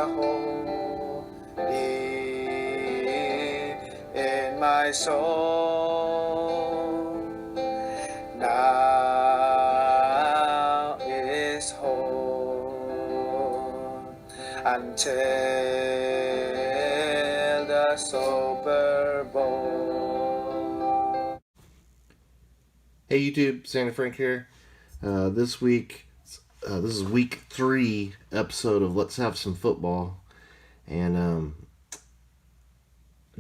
a hole deep in my soul. Now it is whole until the Super Bowl. Hey YouTube, Sandyfrank here. This is week 3 episode of Let's Have Some Football, and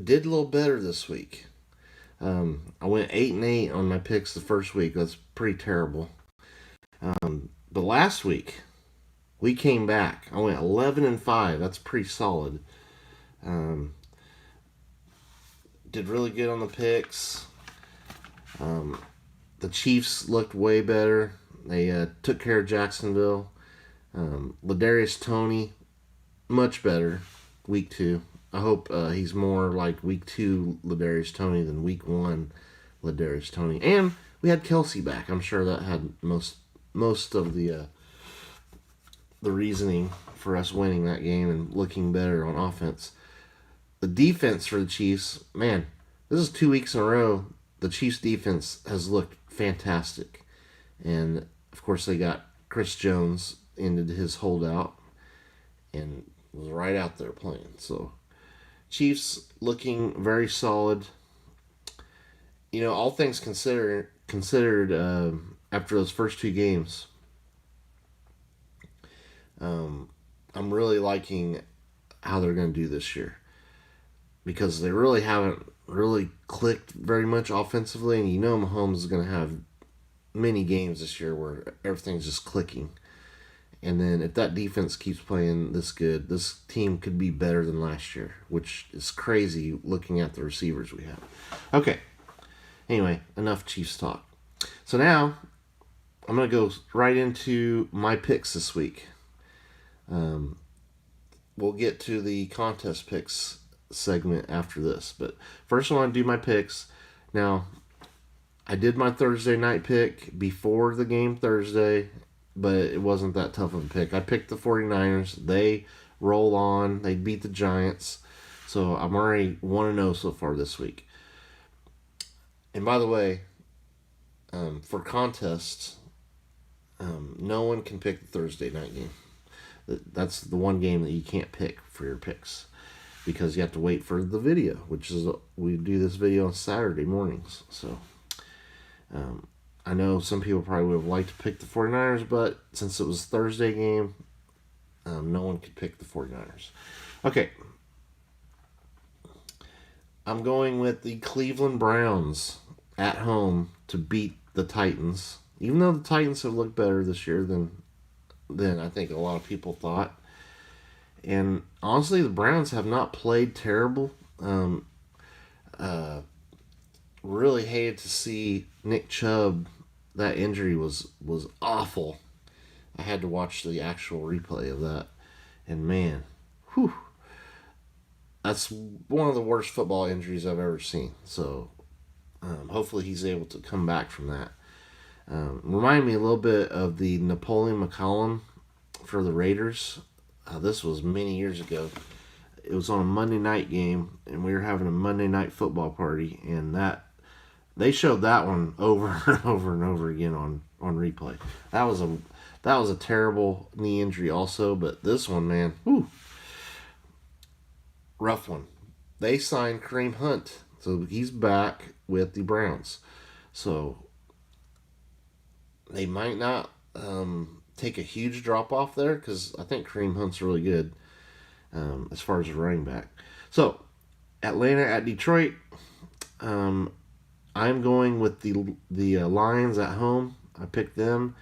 did a little better this week. I went 8-8 on my picks the first week. That's pretty terrible. But last week we came back. I went 11-5. That's pretty solid. Did really good on the picks. The Chiefs looked way better. They took care of Jacksonville. Ladarius Toney, much better week 2. I hope he's more like week 2 Ladarius Toney than week 1 Ladarius Toney. And we had Kelsey back. I'm sure that had most of the reasoning for us winning that game and looking better on offense. The defense for the Chiefs, man, this is 2 weeks in a row. The Chiefs defense has looked fantastic. And, of course, they got Chris Jones ended his holdout and was right out there playing. So, Chiefs looking very solid. You know, all things considered after those first 2 games, I'm really liking how they're going to do this year. Because they really haven't really clicked very much offensively, and you know Mahomes is going to have many games this year where everything's just clicking. And then if that defense keeps playing this good, this team could be better than last year, which is crazy looking at the receivers we have. Okay, anyway, enough Chiefs talk. So now I'm going to go right into my picks this week. We'll get to the contest picks segment after this, but first I want to do my picks. Now, I did my Thursday night pick before the game Thursday, but it wasn't that tough of a pick. I picked the 49ers. They roll on. They beat the Giants. So I'm already 1-0 so far this week. And by the way, for contests, no one can pick the Thursday night game. That's the one game that you can't pick for your picks, because you have to wait for the video, which is, we do this video on Saturday mornings. So I know some people probably would have liked to pick the 49ers, but since it was a Thursday game, no one could pick the 49ers. Okay. I'm going with the Cleveland Browns at home to beat the Titans. Even though the Titans have looked better this year than I think a lot of people thought. And honestly, the Browns have not played terrible. Really hated to see Nick Chubb. That injury was awful. I had to watch the actual replay of that. And man, whew, that's one of the worst football injuries I've ever seen. So hopefully he's able to come back from that. Remind me a little bit of the Napoleon McCollum for the Raiders. This was many years ago. It was on a Monday night game, and we were having a Monday night football party, and they showed that one over and over and over again on replay. That was a terrible knee injury also, but this one, man, whew, rough one. They signed Kareem Hunt, so he's back with the Browns. So they might not take a huge drop off there, because I think Kareem Hunt's really good as far as a running back. So Atlanta at Detroit. I'm going with the Lions at home. I picked them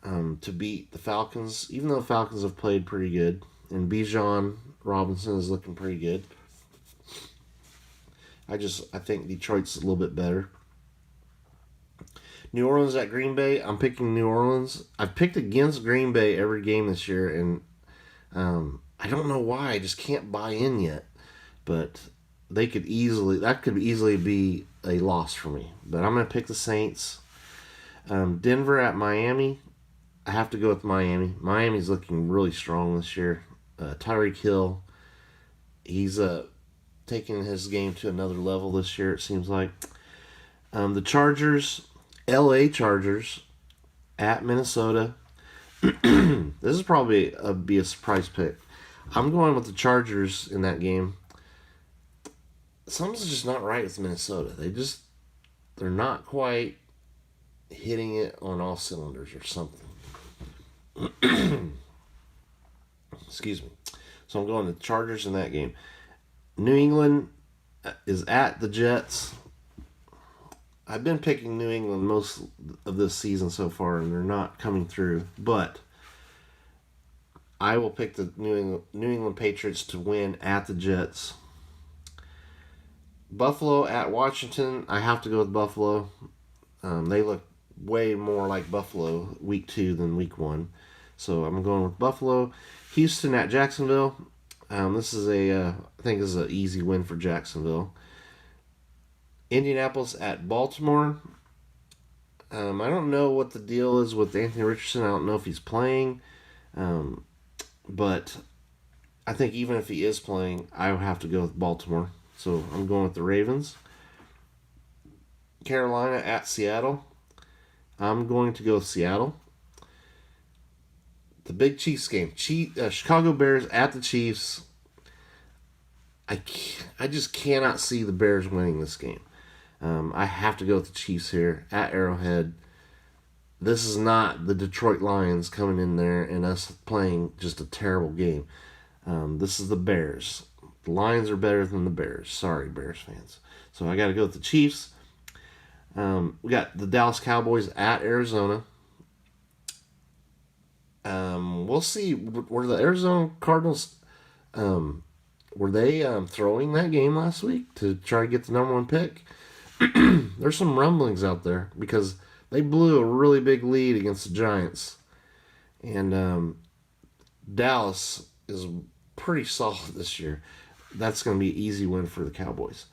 to beat the Falcons, even though the Falcons have played pretty good, and Bijan Robinson is looking pretty good. I think Detroit's a little bit better. New Orleans at Green Bay. I'm picking New Orleans. I've picked against Green Bay every game this year, and I don't know why. I just can't buy in yet. But that could easily be a loss for me. But I'm going to pick the Saints. Denver at Miami. I have to go with Miami. Miami's looking really strong this year. Tyreek Hill, he's taking his game to another level this year, it seems like. The Chargers, LA Chargers, at Minnesota. This is probably be a surprise pick. I'm going with the Chargers in that game. Something's just not right with Minnesota. They're not quite hitting it on all cylinders or something. Excuse me. So I'm going to Chargers in that game. New England is at the Jets. I've been picking New England most of this season so far, and they're not coming through. But I will pick the New England Patriots to win at the Jets. Buffalo at Washington. I have to go with Buffalo. They look way more like Buffalo week 2 than week 1. So I'm going with Buffalo. Houston at Jacksonville. This is I think this is an easy win for Jacksonville. Indianapolis at Baltimore. I don't know what the deal is with Anthony Richardson. I don't know if he's playing. But I think even if he is playing, I would have to go with Baltimore. So I'm going with the Ravens. Carolina at Seattle. I'm going to go with Seattle. The big Chiefs game. Chicago Bears at the Chiefs. I just cannot see the Bears winning this game. I have to go with the Chiefs here at Arrowhead. This is not the Detroit Lions coming in there and us playing just a terrible game. This is the Bears. The Lions are better than the Bears. Sorry, Bears fans. So I got to go with the Chiefs. We got the Dallas Cowboys at Arizona. We'll see. Were the Arizona Cardinals, were they throwing that game last week to try to get the number 1 pick? There's some rumblings out there because they blew a really big lead against the Giants. And Dallas is pretty solid this year. That's going to be an easy win for the Cowboys.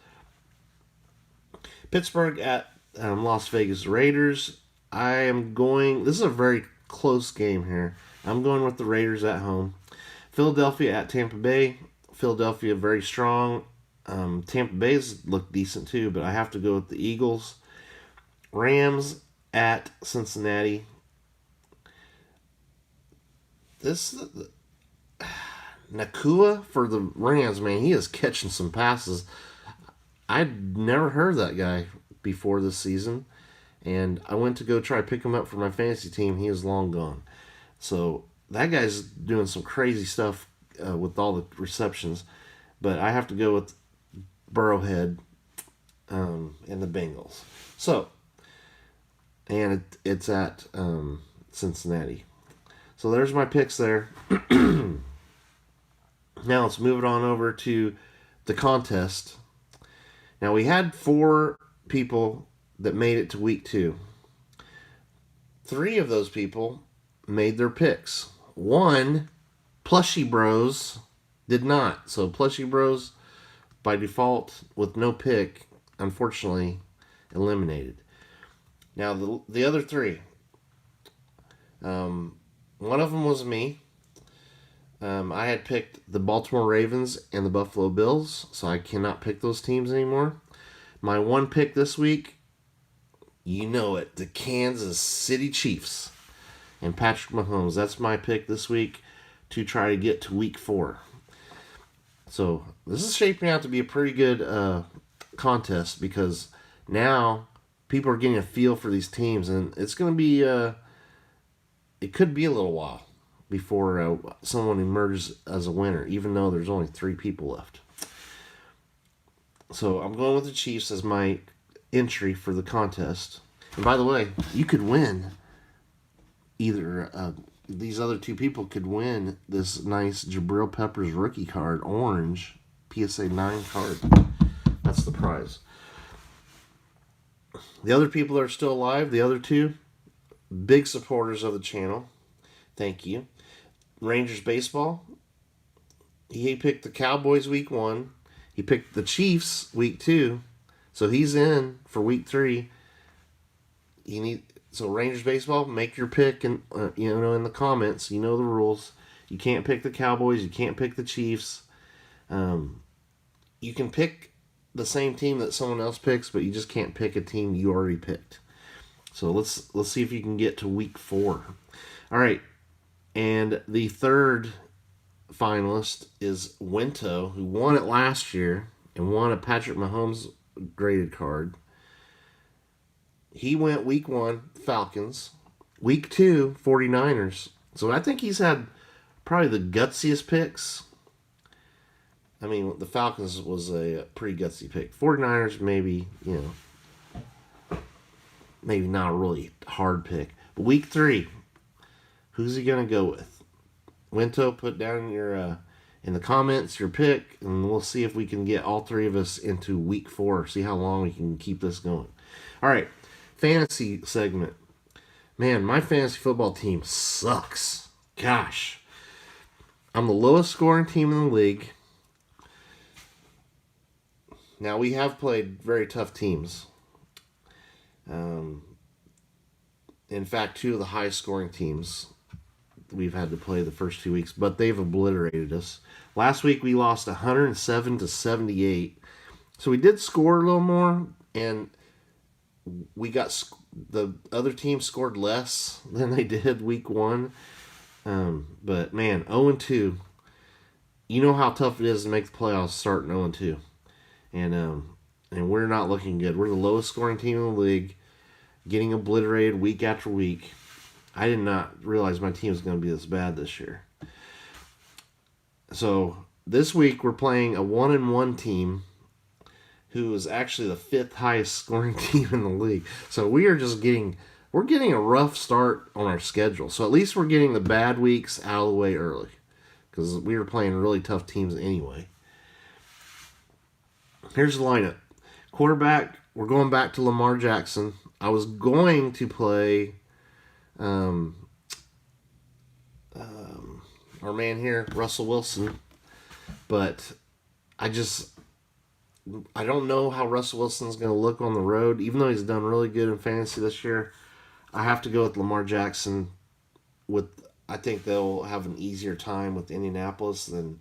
Pittsburgh at Las Vegas Raiders. This is a very close game here. I'm going with the Raiders at home. Philadelphia at Tampa Bay. Philadelphia very strong. Tampa Bay's look decent too, but I have to go with the Eagles. Rams at Cincinnati. Nakua for the Rams, man, he is catching some passes. I'd never heard that guy before this season, and I went to go try to pick him up for my fantasy team. He is long gone. So that guy's doing some crazy stuff with all the receptions, but I have to go with Burrowhead and the Bengals. So, and it's at Cincinnati. So there's my picks there. Now let's move it on over to the contest. Now we had 4 people that made it to week 2. 3 of those people made their picks. 1, Plushy Bros, did not. So Plushy Bros, by default, with no pick, unfortunately, eliminated. Now the other 3. One of them was me. I had picked the Baltimore Ravens and the Buffalo Bills, so I cannot pick those teams anymore. My one pick this week, you know it, the Kansas City Chiefs and Patrick Mahomes. That's my pick this week to try to get to week 4. So this is shaping out to be a pretty good contest because now people are getting a feel for these teams, and it's going to be, it could be a little while before someone emerges as a winner, even though there's only 3 people left. So I'm going with the Chiefs as my entry for the contest. And by the way, you could win either, these other 2 people could win this nice Jabril Peppers rookie card, orange, PSA 9 card. That's the prize. The other people that are still alive, the other 2, big supporters of the channel. Thank you. Rangers Baseball. He picked the Cowboys week 1. He picked the week 2. So he's in for week 3. So Rangers Baseball, make your pick and in the comments. You know the rules. You can't pick the Cowboys. You can't pick the Chiefs. You can pick the same team that someone else picks, but you just can't pick a team you already picked. So let's see if you can get to week 4. All right, and the third finalist is Winto, who won it last year and won a Patrick Mahomes graded card. He went week 1, Falcons. Week 2, 49ers. So I think he's had probably the gutsiest picks. I mean, the Falcons was a pretty gutsy pick. 49ers, maybe, maybe not a really hard pick. But week 3, who's he going to go with? Winto, put down your in the comments your pick, and we'll see if we can get all 3 of us into week 4. See how long we can keep this going. All right, fantasy segment. Man, my fantasy football team sucks. Gosh. I'm the lowest scoring team in the league. Now, we have played very tough teams. In fact, 2 of the highest scoring teams we've had to play the first 2 weeks, but they've obliterated us. Last week, we lost 107-78. So we did score a little more, and we got the other team scored less than they did week 1. But man, 0-2. You know how tough it is to make the playoffs starting 0-2, and we're not looking good. We're the lowest scoring team in the league, getting obliterated week after week. I did not realize my team was going to be this bad this year. So this week we're playing a 1-1 team who is actually the 5th highest scoring team in the league. So we're getting a rough start on our schedule. So at least we're getting the bad weeks out of the way early, because we were playing really tough teams anyway. Here's the lineup. Quarterback, we're going back to Lamar Jackson. I was going to play our man here, Russell Wilson, but I don't know how Russell Wilson's going to look on the road. Even though he's done really good in fantasy this year, I have to go with Lamar Jackson. I think they'll have an easier time with Indianapolis than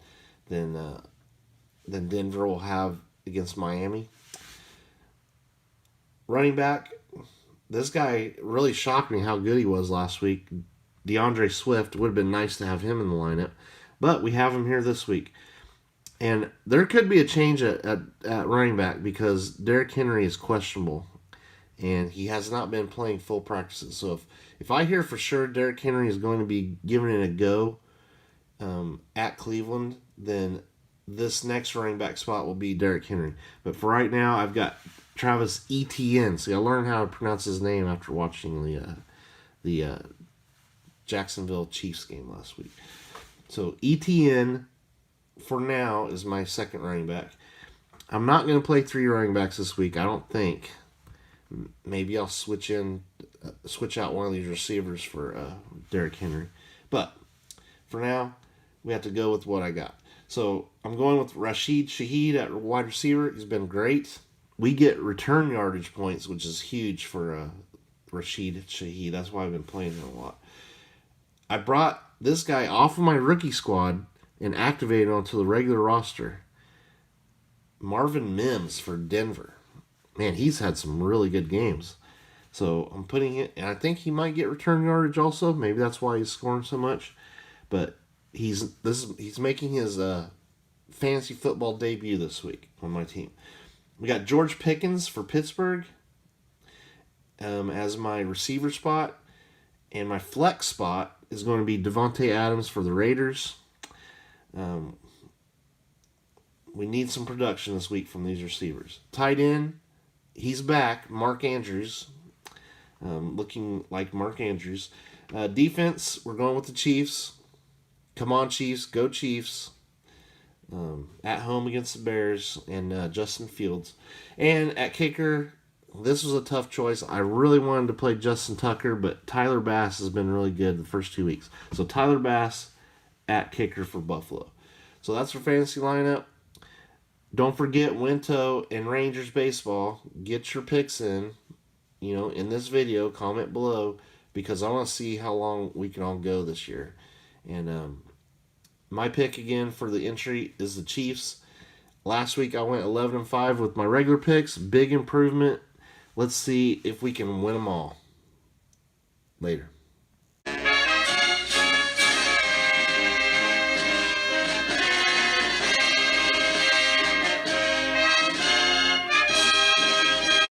Denver will have against Miami. Running back, this guy really shocked me how good he was last week. DeAndre Swift. Would have been nice to have him in the lineup, but we have him here this week. And there could be a change at running back because Derrick Henry is questionable, and he has not been playing full practices. So if I hear for sure Derrick Henry is going to be giving it a go at Cleveland, then this next running back spot will be Derrick Henry. But for right now, I've got Travis Etienne. See, I learned how to pronounce his name after watching the Jacksonville Chiefs game last week. So Etienne, for now, is my second running back. I'm not going to play 3 running backs this week, I don't think. Maybe I'll switch out one of these receivers for Derrick Henry. But for now, we have to go with what I got. So I'm going with Rashid Shaheed at wide receiver. He's been great. We get return yardage points, which is huge for Rashid Shaheed. That's why I've been playing him a lot. I brought this guy off of my rookie squad and activated onto the regular roster. Marvin Mims for Denver. Man, he's had some really good games. So I'm putting it, and I think he might get return yardage also. Maybe that's why he's scoring so much. But he's making his fantasy football debut this week on my team. We got George Pickens for Pittsburgh as my receiver spot, and my flex spot is going to be Devontae Adams for the Raiders. We need some production this week from these receivers. Tight end, he's back. Mark Andrews, looking like Mark Andrews. Defense, we're going with the Chiefs. Come on, Chiefs. Go Chiefs. At home against the Bears and Justin Fields. And at kicker, this was a tough choice. I really wanted to play Justin Tucker, but Tyler Bass has been really good the first 2 weeks. So Tyler Bass at kicker for Buffalo. So that's our fantasy lineup. Don't forget Winto and Rangers baseball. Get your picks in, in this video. Comment below, because I want to see how long we can all go this year. And My pick again for the entry is the Chiefs. Last week I went 11-5 with my regular picks. Big improvement. Let's see if we can win them all. Later.